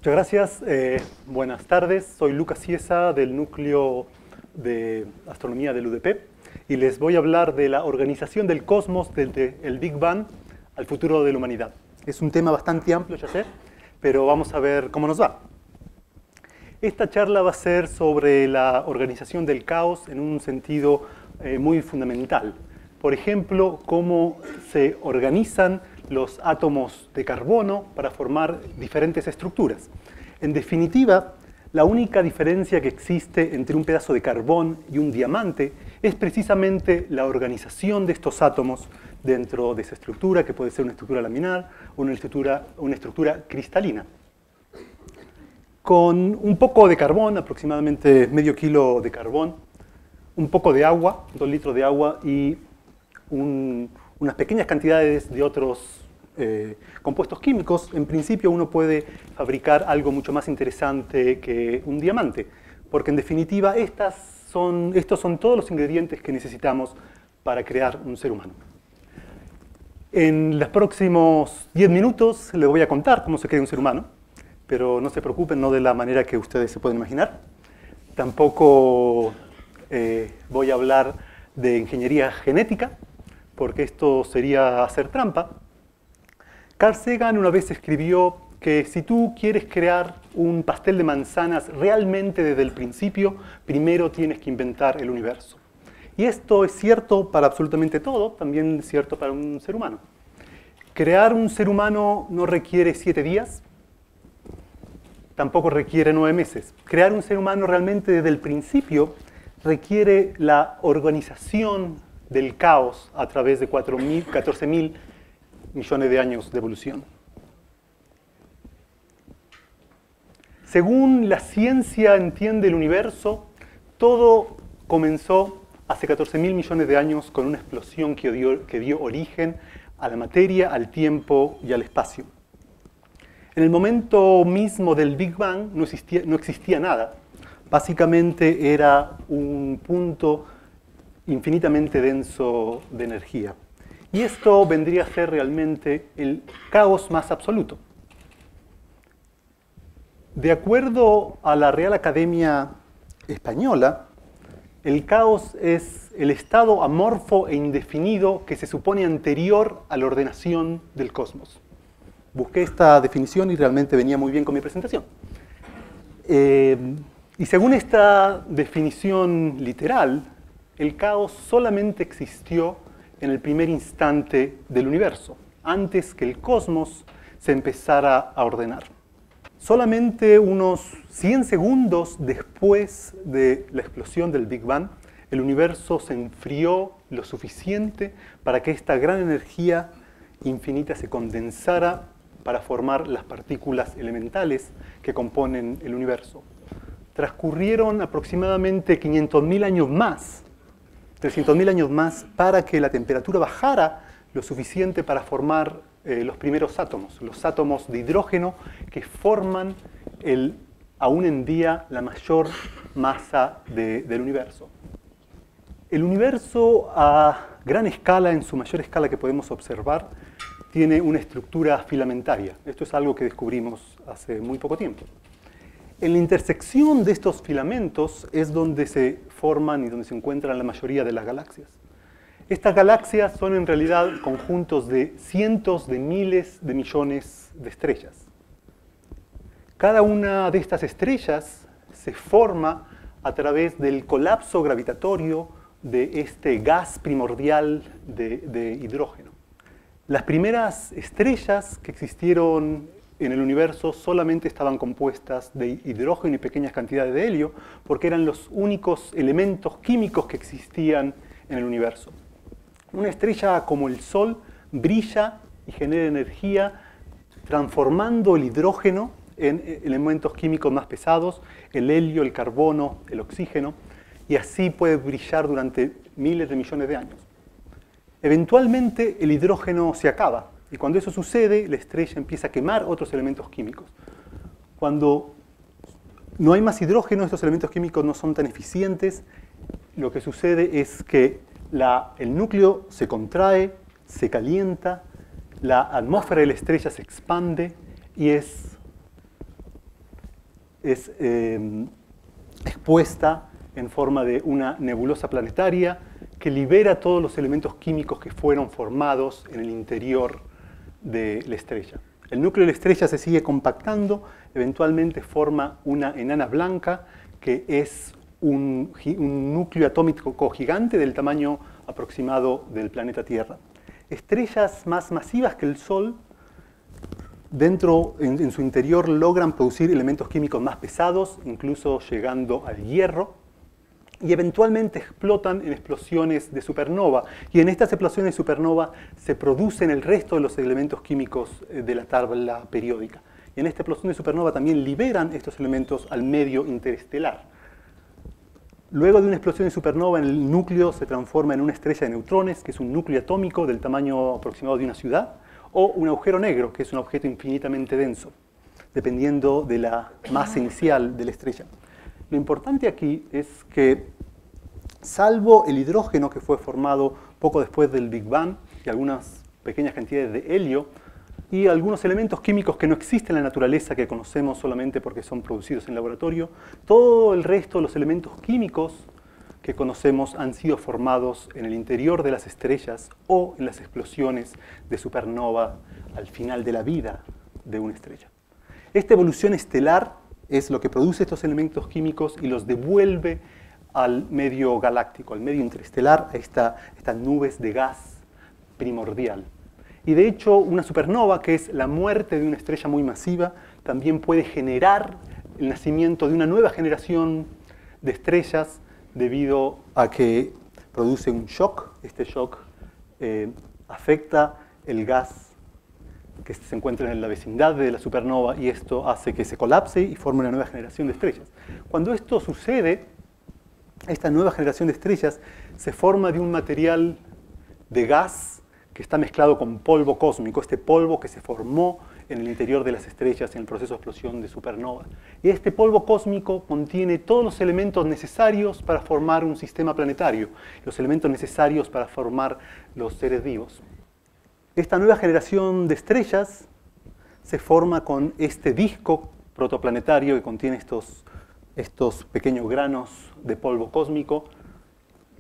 Muchas gracias. Buenas tardes. Soy Lucas Ciesa del Núcleo de Astronomía del UDP y les voy a hablar de la organización del cosmos desde el Big Bang al futuro de la humanidad. Es un tema bastante amplio, ya sé, pero vamos a ver cómo nos va. Esta charla va a ser sobre la organización del caos en un sentido muy fundamental. Por ejemplo, cómo se organizan los átomos de carbono para formar diferentes estructuras. En definitiva, la única diferencia que existe entre un pedazo de carbón y un diamante es precisamente la organización de estos átomos dentro de esa estructura, que puede ser una estructura laminar o una estructura cristalina. Con un poco de carbón, aproximadamente medio kilo de carbón, un poco de agua, 2 litros de agua y unas pequeñas cantidades de otros compuestos químicos, en principio uno puede fabricar algo mucho más interesante que un diamante, porque en definitiva estos son todos los ingredientes que necesitamos para crear un ser humano. En los próximos 10 minutos les voy a contar cómo se crea un ser humano, pero no se preocupen, no de la manera que ustedes se pueden imaginar. Tampoco voy a hablar de ingeniería genética, porque esto sería hacer trampa. Carl Sagan una vez escribió que si tú quieres crear un pastel de manzanas realmente desde el principio, primero tienes que inventar el universo. Y esto es cierto para absolutamente todo, también es cierto para un ser humano. Crear un ser humano no requiere 7 días, tampoco requiere 9 meses. Crear un ser humano realmente desde el principio requiere la organización del caos a través de 14.000 millones de años de evolución. Según la ciencia entiende el universo, todo comenzó hace 14.000 millones de años con una explosión que dio origen a la materia, al tiempo y al espacio. En el momento mismo del Big Bang no existía nada. Básicamente era un punto infinitamente denso de energía. Y esto vendría a ser realmente el caos más absoluto. De acuerdo a la Real Academia Española, el caos es el estado amorfo e indefinido que se supone anterior a la ordenación del cosmos. Busqué esta definición y realmente venía muy bien con mi presentación. Y según esta definición literal, el caos solamente existió en el primer instante del universo, antes que el cosmos se empezara a ordenar. Solamente unos 100 segundos después de la explosión del Big Bang, el universo se enfrió lo suficiente para que esta gran energía infinita se condensara para formar las partículas elementales que componen el universo. Transcurrieron aproximadamente 500.000 años más, 300.000 años más, para que la temperatura bajara lo suficiente para formar los primeros átomos, los átomos de hidrógeno que forman aún en día la mayor masa del universo. El universo a gran escala, en su mayor escala que podemos observar, tiene una estructura filamentaria. Esto es algo que descubrimos hace muy poco tiempo. En la intersección de estos filamentos es donde se forman y donde se encuentran la mayoría de las galaxias. Estas galaxias son en realidad conjuntos de cientos de miles de millones de estrellas. Cada una de estas estrellas se forma a través del colapso gravitatorio de este gas primordial de hidrógeno. Las primeras estrellas que existieron en el universo solamente estaban compuestas de hidrógeno y pequeñas cantidades de helio, porque eran los únicos elementos químicos que existían en el universo. Una estrella como el Sol brilla y genera energía transformando el hidrógeno en elementos químicos más pesados, el helio, el carbono, el oxígeno, y así puede brillar durante miles de millones de años. Eventualmente el hidrógeno se acaba, y cuando eso sucede, la estrella empieza a quemar otros elementos químicos. Cuando no hay más hidrógeno, estos elementos químicos no son tan eficientes, lo que sucede es que el núcleo se contrae, se calienta, la atmósfera de la estrella se expande y es es expuesta en forma de una nebulosa planetaria que libera todos los elementos químicos que fueron formados en el interior de la estrella. El núcleo de la estrella se sigue compactando, eventualmente forma una enana blanca que es un núcleo atómico gigante del tamaño aproximado del planeta Tierra. Estrellas más masivas que el Sol, en su interior logran producir elementos químicos más pesados, incluso llegando al hierro, y eventualmente explotan en explosiones de supernova. Y en estas explosiones de supernova se producen el resto de los elementos químicos de la tabla periódica. Y en esta explosión de supernova también liberan estos elementos al medio interestelar. Luego de una explosión de supernova, el núcleo se transforma en una estrella de neutrones, que es un núcleo atómico del tamaño aproximado de una ciudad, o un agujero negro, que es un objeto infinitamente denso, dependiendo de la masa inicial de la estrella. Lo importante aquí es que, salvo el hidrógeno que fue formado poco después del Big Bang y algunas pequeñas cantidades de helio, y algunos elementos químicos que no existen en la naturaleza, que conocemos solamente porque son producidos en laboratorio, todo el resto de los elementos químicos que conocemos han sido formados en el interior de las estrellas o en las explosiones de supernova al final de la vida de una estrella. Esta evolución estelar es lo que produce estos elementos químicos y los devuelve al medio galáctico, al medio interestelar, a estas nubes de gas primordial. Y de hecho, una supernova, que es la muerte de una estrella muy masiva, también puede generar el nacimiento de una nueva generación de estrellas debido a que produce un shock. Este shock afecta el gas que se encuentra en la vecindad de la supernova y esto hace que se colapse y forme una nueva generación de estrellas. Cuando esto sucede, esta nueva generación de estrellas se forma de un material de gas que está mezclado con polvo cósmico, este polvo que se formó en el interior de las estrellas en el proceso de explosión de supernova. Y este polvo cósmico contiene todos los elementos necesarios para formar un sistema planetario, los elementos necesarios para formar los seres vivos. Esta nueva generación de estrellas se forma con este disco protoplanetario que contiene estos pequeños granos de polvo cósmico.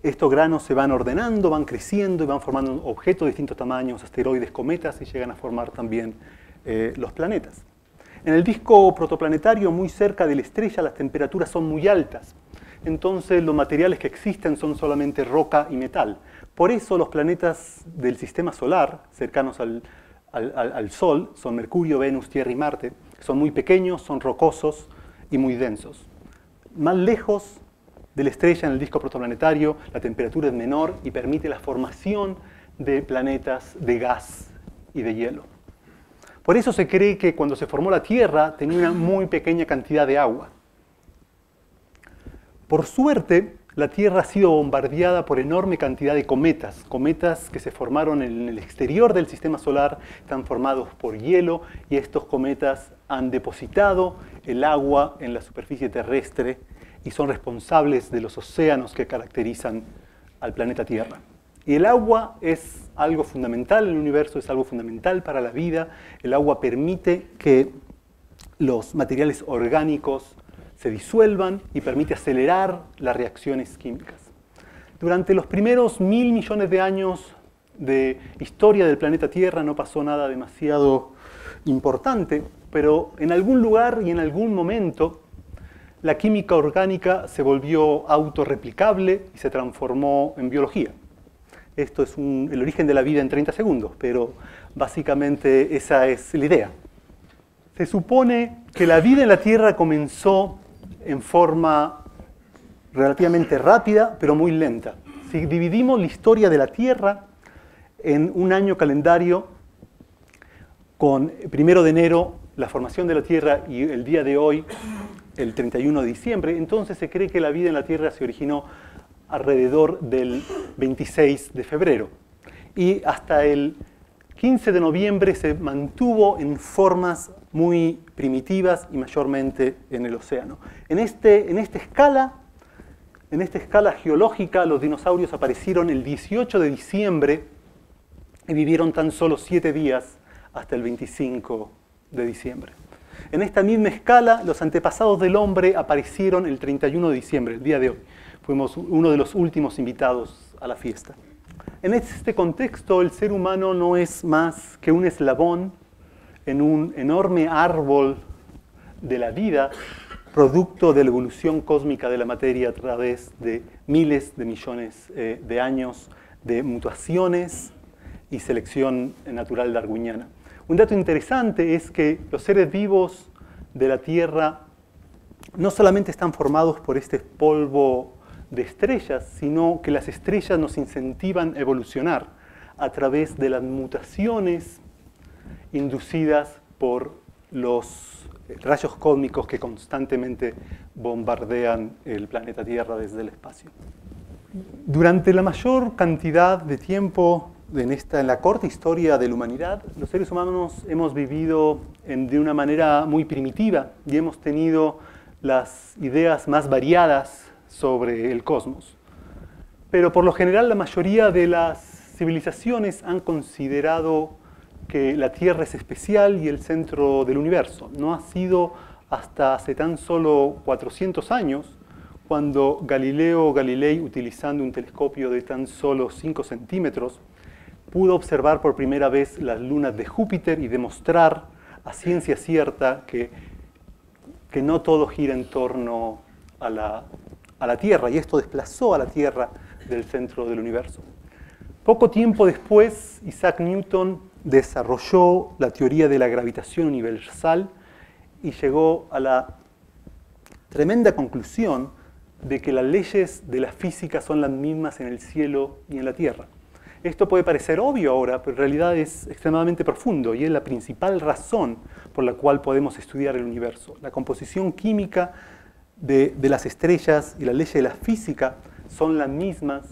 Estos granos se van ordenando, van creciendo y van formando objetos de distintos tamaños, asteroides, cometas, y llegan a formar también los planetas. En el disco protoplanetario, muy cerca de la estrella, las temperaturas son muy altas. Entonces, los materiales que existen son solamente roca y metal. Por eso, los planetas del sistema solar, cercanos al Sol, son Mercurio, Venus, Tierra y Marte. Son muy pequeños, son rocosos y muy densos. Más lejos de la estrella, en el disco protoplanetario, la temperatura es menor y permite la formación de planetas de gas y de hielo. Por eso se cree que cuando se formó la Tierra tenía una muy pequeña cantidad de agua. Por suerte, la Tierra ha sido bombardeada por enorme cantidad de cometas. Cometas que se formaron en el exterior del sistema solar, están formados por hielo y estos cometas han depositado el agua en la superficie terrestre y son responsables de los océanos que caracterizan al planeta Tierra. Y el agua es algo fundamental en el universo, es algo fundamental para la vida. El agua permite que los materiales orgánicos se disuelvan y permite acelerar las reacciones químicas. Durante los primeros 1000 millones de años de historia del planeta Tierra no pasó nada demasiado importante, pero en algún lugar y en algún momento la química orgánica se volvió autorreplicable y se transformó en biología. Esto es el origen de la vida en 30 segundos, pero básicamente esa es la idea. Se supone que la vida en la Tierra comenzó en forma relativamente rápida, pero muy lenta. Si dividimos la historia de la Tierra en un año calendario, con 1 de enero, la formación de la Tierra, y el día de hoy, el 31 de diciembre, entonces se cree que la vida en la Tierra se originó alrededor del 26 de febrero. Y hasta el 15 de noviembre se mantuvo en formas muy primitivas y mayormente en el océano. En esta escala geológica, los dinosaurios aparecieron el 18 de diciembre y vivieron tan solo 7 días hasta el 25 de diciembre. En esta misma escala, los antepasados del hombre aparecieron el 31 de diciembre, el día de hoy. Fuimos uno de los últimos invitados a la fiesta. En este contexto, el ser humano no es más que un eslabón en un enorme árbol de la vida, producto de la evolución cósmica de la materia a través de miles de millones de años de mutaciones y selección natural darwiniana. Un dato interesante es que los seres vivos de la Tierra no solamente están formados por este polvo de estrellas, sino que las estrellas nos incentivan a evolucionar a través de las mutaciones inducidas por los rayos cósmicos que constantemente bombardean el planeta Tierra desde el espacio. Durante la mayor cantidad de tiempo en la corta historia de la humanidad, los seres humanos hemos vivido de una manera muy primitiva y hemos tenido las ideas más variadas sobre el cosmos. Pero por lo general la mayoría de las civilizaciones han considerado que la Tierra es especial y el centro del universo. No ha sido hasta hace tan solo 400 años cuando Galileo Galilei, utilizando un telescopio de tan solo 5 centímetros, pudo observar por primera vez las lunas de Júpiter y demostrar a ciencia cierta que no todo gira en torno a la Tierra, y esto desplazó a la Tierra del centro del universo. Poco tiempo después, Isaac Newton desarrolló la teoría de la gravitación universal y llegó a la tremenda conclusión de que las leyes de la física son las mismas en el cielo y en la Tierra. Esto puede parecer obvio ahora, pero en realidad es extremadamente profundo y es la principal razón por la cual podemos estudiar el universo. La composición química de las estrellas y las leyes de la física son las mismas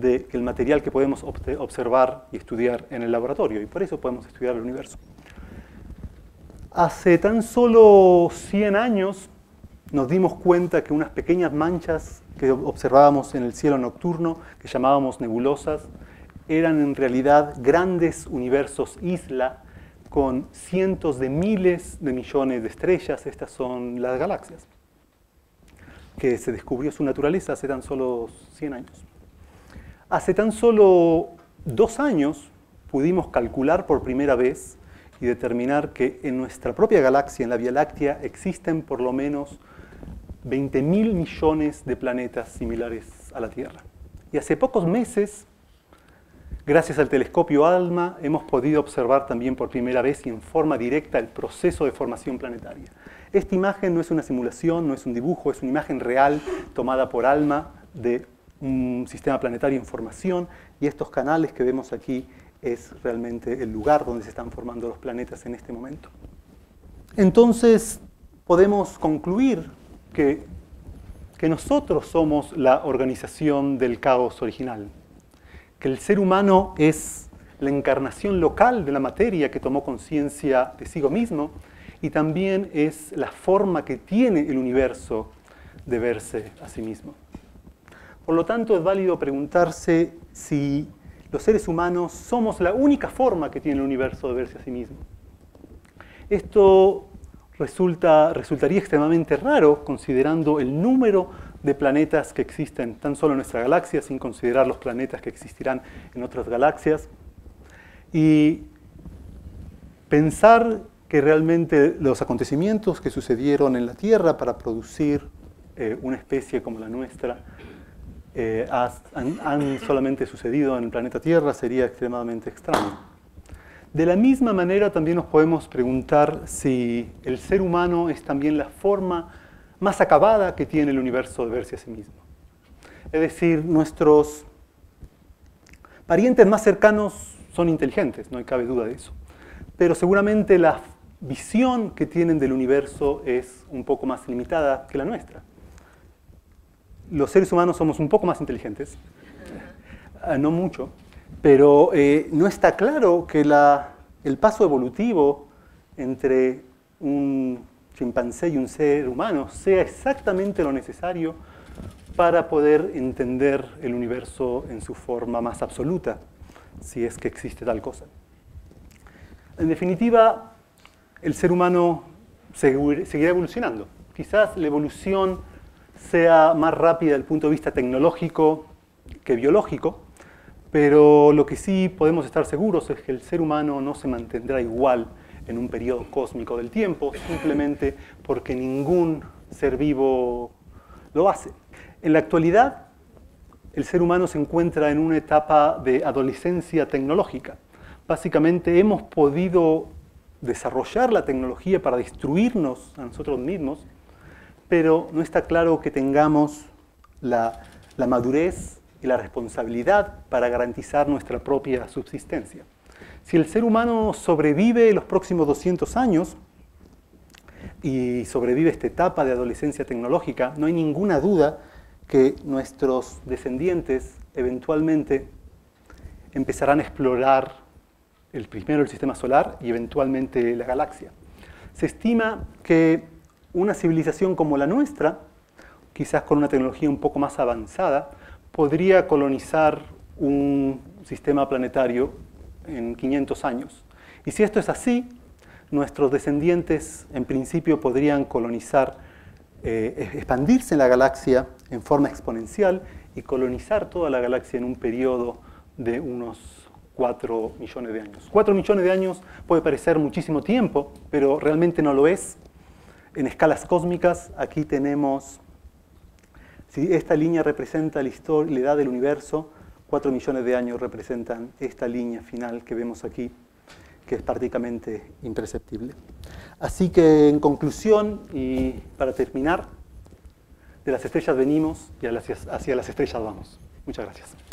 que el material que podemos observar y estudiar en el laboratorio, y por eso podemos estudiar el universo. Hace tan solo 100 años nos dimos cuenta que unas pequeñas manchas que observábamos en el cielo nocturno, que llamábamos nebulosas, eran en realidad grandes universos isla con cientos de miles de millones de estrellas. Estas son las galaxias, que se descubrió su naturaleza hace tan solo 100 años. Hace tan solo 2 años pudimos calcular por primera vez y determinar que en nuestra propia galaxia, en la Vía Láctea, existen por lo menos 20.000 millones de planetas similares a la Tierra. Y hace pocos meses, gracias al telescopio ALMA, hemos podido observar también por primera vez y en forma directa el proceso de formación planetaria. Esta imagen no es una simulación, no es un dibujo, es una imagen real tomada por ALMA de un sistema planetario en formación, y estos canales que vemos aquí es realmente el lugar donde se están formando los planetas en este momento. Entonces, podemos concluir que nosotros somos la organización del caos original, que el ser humano es la encarnación local de la materia que tomó conciencia de sí mismo, y también es la forma que tiene el universo de verse a sí mismo. Por lo tanto, es válido preguntarse si los seres humanos somos la única forma que tiene el universo de verse a sí mismo. Esto resultaría extremadamente raro considerando el número de planetas que existen tan solo en nuestra galaxia, sin considerar los planetas que existirán en otras galaxias. Y pensar que realmente los acontecimientos que sucedieron en la Tierra para producir una especie como la nuestra han solamente sucedido en el planeta Tierra sería extremadamente extraño. De la misma manera también nos podemos preguntar si el ser humano es también la forma más acabada que tiene el universo de verse a sí mismo. Es decir, nuestros parientes más cercanos son inteligentes, no cabe duda de eso. Pero seguramente la visión que tienen del universo es un poco más limitada que la nuestra. Los seres humanos somos un poco más inteligentes, no mucho, pero no está claro que el paso evolutivo entre un chimpancé y un ser humano sea exactamente lo necesario para poder entender el universo en su forma más absoluta, si es que existe tal cosa. En definitiva, el ser humano seguirá evolucionando. Quizás la evolución sea más rápida desde el punto de vista tecnológico que biológico, pero lo que sí podemos estar seguros es que el ser humano no se mantendrá igual en un periodo cósmico del tiempo, simplemente porque ningún ser vivo lo hace. En la actualidad, el ser humano se encuentra en una etapa de adolescencia tecnológica. Básicamente hemos podido desarrollar la tecnología para destruirnos a nosotros mismos, pero no está claro que tengamos la madurez y la responsabilidad para garantizar nuestra propia subsistencia. Si el ser humano sobrevive los próximos 200 años y sobrevive esta etapa de adolescencia tecnológica, no hay ninguna duda que nuestros descendientes eventualmente empezarán a explorar primero el sistema solar y eventualmente la galaxia. Se estima que una civilización como la nuestra, quizás con una tecnología un poco más avanzada, podría colonizar un sistema planetario en 500 años. Y si esto es así, nuestros descendientes en principio podrían colonizar, expandirse en la galaxia en forma exponencial y colonizar toda la galaxia en un periodo de unos 4 millones de años. 4 millones de años puede parecer muchísimo tiempo, pero realmente no lo es. En escalas cósmicas, aquí tenemos, si esta línea representa la edad del universo, 4 millones de años representan esta línea final que vemos aquí, que es prácticamente imperceptible. Así que, en conclusión, y para terminar, de las estrellas venimos y hacia las estrellas vamos. Muchas gracias.